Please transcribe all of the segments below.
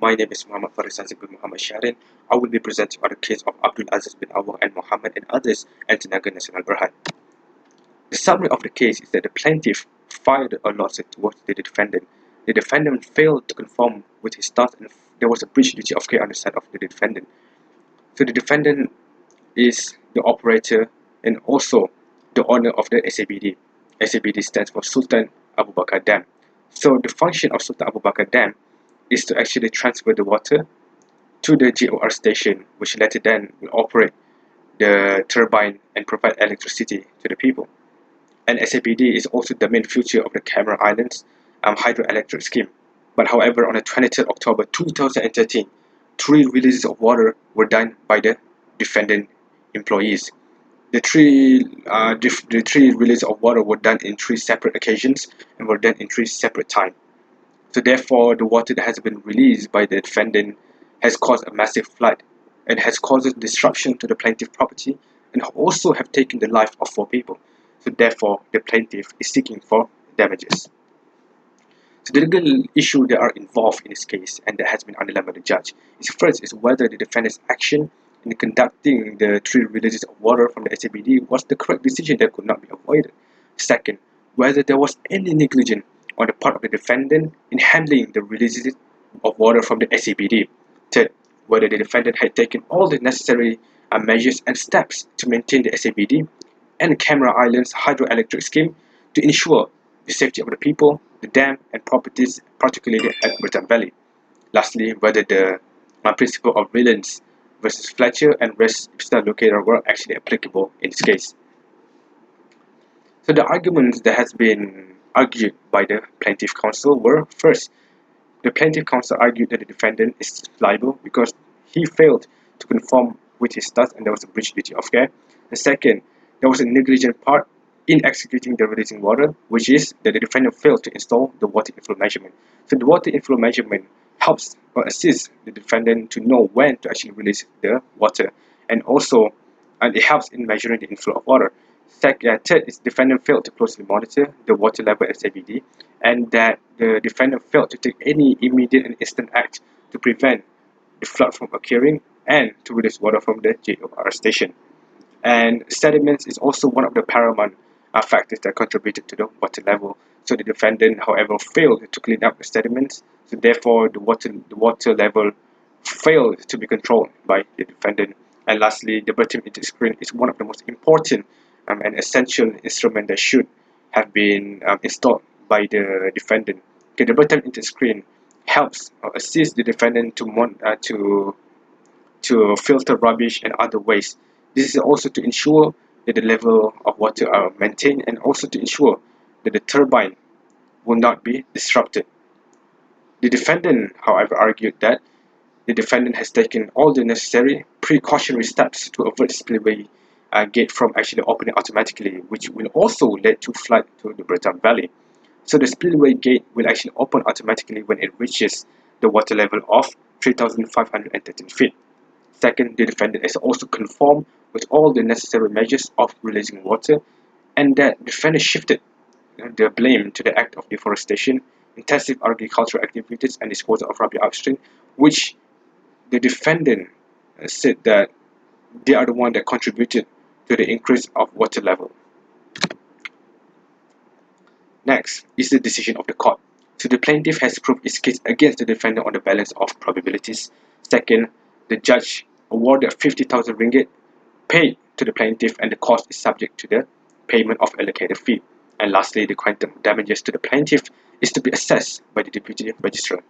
My name is Muhammad Faris bin Muhammad Sharin. I will be presenting on the case of Abdul Aziz bin Awang and Muhammad and others and Tenaga Nasional Berhad. The summary of the case is that the plaintiff filed a lawsuit towards the defendant. The defendant failed to conform with his task and there was a breach of duty of care on the side of the defendant. So the defendant is the operator and also the owner of the SABD. SABD stands for Sultan Abu Bakar Dam. So the function of Sultan Abu Bakar Dam is to actually transfer the water to the GOR station, which later then will operate the turbine and provide electricity to the people. And SABD is also the main feature of the Cameron Islands hydroelectric scheme. But however, on the 23rd October 2013, 3 releases of water were done by the defendant employees. The three releases of water were done in 3 separate occasions and were done in 3 separate times. So therefore, the water that has been released by the defendant has caused a massive flood and has caused disruption to the plaintiff property and also have taken the life of 4 people. So therefore, the plaintiff is seeking for damages. So the legal issue that are involved in this case and that has been underlined by the judge is first is whether the defendant's action in conducting the 3 releases of water from the SABD was the correct decision that could not be avoided. Second, whether there was any negligence on the part of the defendant in handling the releases of water from the SABD. Third, whether the defendant had taken all the necessary measures and steps to maintain the SABD and Cameron Islands hydroelectric scheme to ensure the safety of the people, the dam and properties, particularly at Bertam Valley. Lastly, whether the principle of Williams versus Fletcher and res ipsa locator were actually applicable in this case. So the arguments that has been argued by the plaintiff counsel were, first, the plaintiff counsel argued that the defendant is liable because he failed to conform with his task and there was a breach of duty of care. And second, there was a negligent part in executing the releasing water, which is that the defendant failed to install the water inflow measurement. So the water inflow measurement helps or assists the defendant to know when to actually release the water, and also it helps in measuring the inflow of water. Third is defendant failed to closely monitor the water level at SABD, and that the defendant failed to take any immediate and instant act to prevent the flood from occurring and to release water from the GOR station. And sediments is also one of the paramount factors that contributed to the water level. So the defendant, however, failed to clean up the sediments. So therefore, the water level failed to be controlled by the defendant. And lastly, the Bertam intake screen is one of the most important and essential instrument that should have been installed by the defendant. Okay, the Bertam intake screen helps or assists the defendant to filter rubbish and other waste. This is also to ensure that the level of water are maintained and also to ensure that the turbine will not be disrupted. The defendant, however, argued that the defendant has taken all the necessary precautionary steps to avert spillway gate from actually opening automatically, which will also lead to flood to the Bertam Valley. So the spillway gate will actually open automatically when it reaches the water level of 3,513 feet. Second, the defendant has also conformed with all the necessary measures of releasing water, and that the defendant shifted the blame to the act of deforestation, intensive agricultural activities, and disposal of rubbish upstream, which the defendant said that they are the one that contributed to the increase of water level. Next is the decision of the court. So the plaintiff has proved its case against the defendant on the balance of probabilities. Second, the judge awarded 50,000 ringgit paid to the plaintiff and the cost is subject to the payment of allocated fee. And lastly, the quantum damages to the plaintiff is to be assessed by the deputy registrar.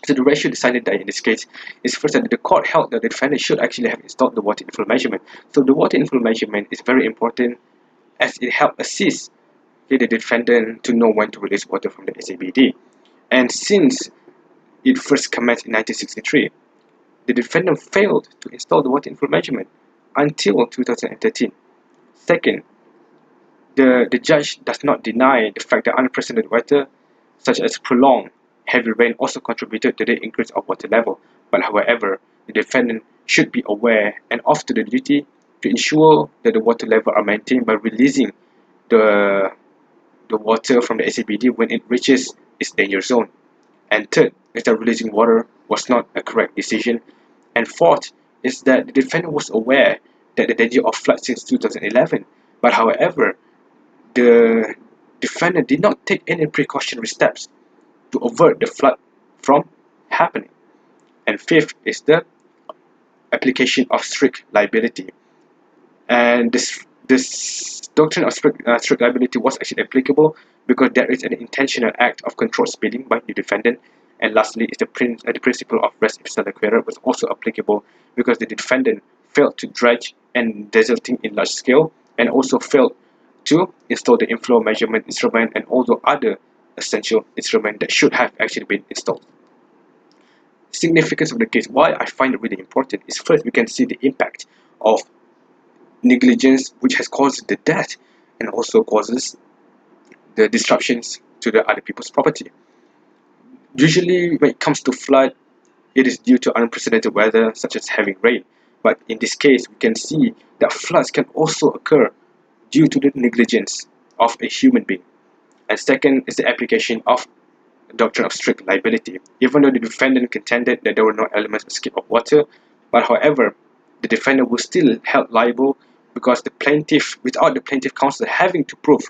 So the ratio decided that in this case is first that the court held that the defendant should actually have installed the water inflow measurement. So the water inflow measurement is very important as it helps assist the defendant to know when to release water from the SABD. And since it first commenced in 1963, the defendant failed to install the water inflow measurement until 2013. Second, the judge does not deny the fact that unprecedented weather, such as prolonged heavy rain, also contributed to the increase of water level. But however, the defendant should be aware and off to the duty to ensure that the water level are maintained by releasing the water from the SABD when it reaches its danger zone. And third, is that releasing water was not a correct decision. And fourth is that the defendant was aware that the danger of flood since 2011, but however, the defendant did not take any precautionary steps to avert the flood from happening. And fifth is the application of strict liability. And this doctrine of strict liability was actually applicable because there is an intentional act of controlled speeding by the defendant. And lastly, is the principle of res ipsa loquitur was also applicable because the defendant failed to dredge and desilting in large scale, and also failed to install the inflow measurement instrument and all the other essential instruments that should have actually been installed. Significance of the case, why I find it really important, is first we can see the impact of negligence, which has caused the death and also causes the disruptions to the other people's property. Usually when it comes to flood, it is due to unprecedented weather such as heavy rain, but in this case we can see that floods can also occur due to the negligence of a human being. And second is the application of the doctrine of strict liability. Even though the defendant contended that there were no elements of escape of water, but however, the defendant was still held liable because the plaintiff, without the plaintiff counsel having to prove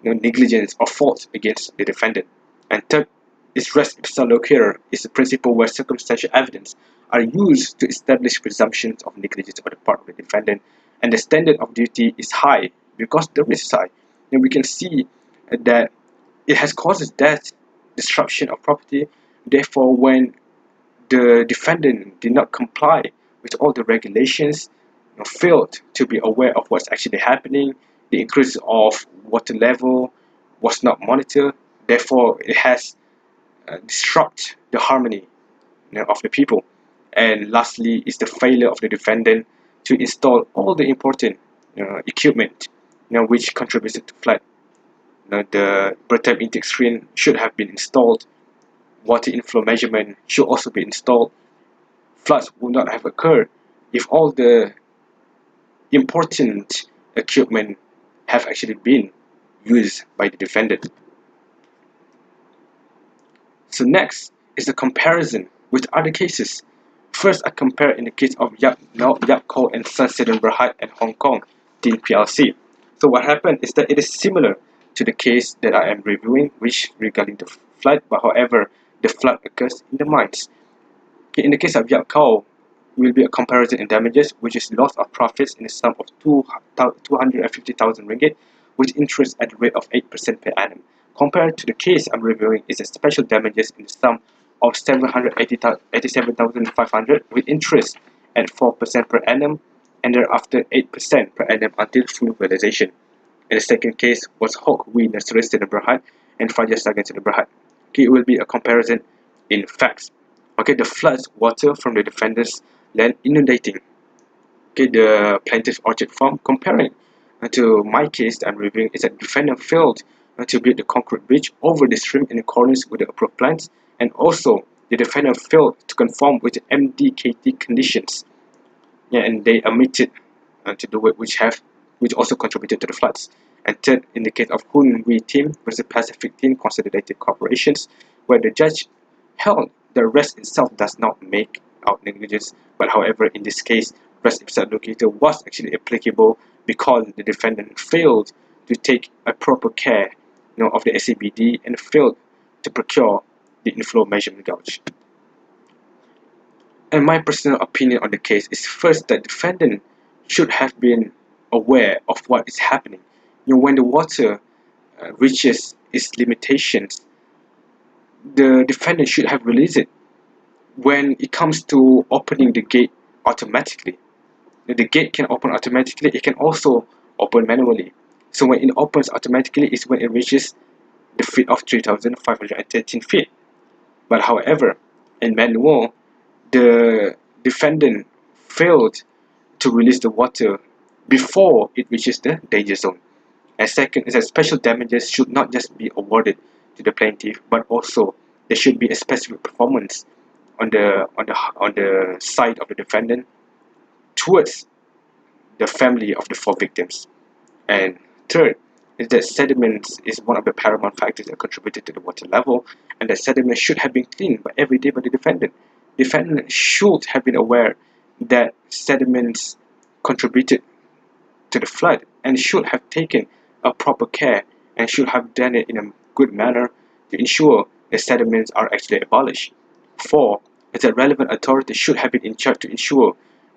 negligence or fault against the defendant. And third is res ipsa loquitur, is a principle where circumstantial evidence are used to establish presumptions of negligence on the part of the defendant, and the standard of duty is high because the risk is high. And we can see that it has caused death, disruption of property. Therefore, when the defendant did not comply with all the regulations, failed to be aware of what's actually happening, the increase of water level was not monitored, therefore it has disrupt the harmony of the people. And lastly is the failure of the defendant to install all the important equipment which contributed to flood. The bird intake screen should have been installed, water inflow measurement should also be installed. Floods would not have occurred if all the important equipment have actually been used by the defendant. So next is the comparison with other cases. First, I compare in the case of Yap Koh and Sons Sdn Bhd and Hong Kong Tin PLC. So what happened is that it is similar to the case that I am reviewing, which regarding the flood, but however, the flood occurs in the mines. Okay, in the case of Yap Koh, will be a comparison in damages, which is loss of profits in the sum of 250,000 ringgit, with interest at the rate of 8% per annum. Compared to the case I'm reviewing is a special damages in the sum of 787,500 with interest at 4% per annum and thereafter 8% per annum until full realization. And the second case was Hock V Nursery Sdn Bhd and Fajar Sagan Sdn Bhd. Okay, it will be a comparison in facts. Okay, the floods water from the defendant's land inundating the plaintiff's orchard farm. Comparing to my case that I'm reviewing is that the defendant failed to build the concrete bridge over the stream in accordance with the approved plans, and also the defendant failed to conform with the MDKT conditions. And they omitted to do it, which also contributed to the floods. And third, in the case of Hun Wee Tim versus Pacific Tin Consolidated Corporations, where the judge held the arrest itself does not make out negligence, but however, in this case, res ipsa loquitur was actually applicable because the defendant failed to take a proper care of the SABD and failed to procure the inflow measurement gauge. And my personal opinion on the case is first that the defendant should have been aware of what is happening. When the water reaches its limitations, the defendant should have released it. When it comes to opening the gate automatically, the gate can open automatically, it can also open manually. So when it opens automatically is when it reaches the feet of 3,513 feet. But however, in manual, the defendant failed to release the water before it reaches the danger zone. And second is that special damages should not just be awarded to the plaintiff, but also there should be a specific performance on the side of the defendant towards the family of the four victims. And third is that sediments is one of the paramount factors that contributed to the water level, and that sediment should have been cleaned every day by the defendant. Defendant should have been aware that sediments contributed to the flood and should have taken a proper care and should have done it in a good manner to ensure the sediments are actually abolished. 4. Is that relevant authorities should have been in charge to ensure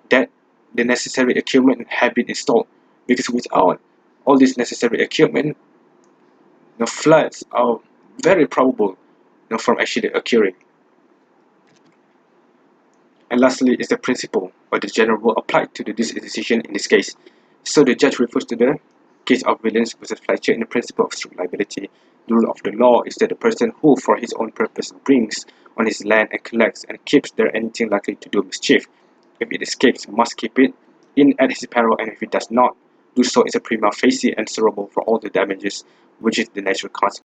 that the necessary equipment have been installed, because without all this necessary equipment, the floods are very probable from actually occurring. And lastly is the principle or the general rule applied to this decision in this case. So the judge refers to the case of Williams versus Fletcher in the principle of strict liability. The rule of the law is that the person who for his own purpose brings on his land and collects and keeps there anything likely to do mischief, if it escapes, must keep it in at his peril, and if it does not do so, is a prima facie answerable for all the damages, which is the natural consequence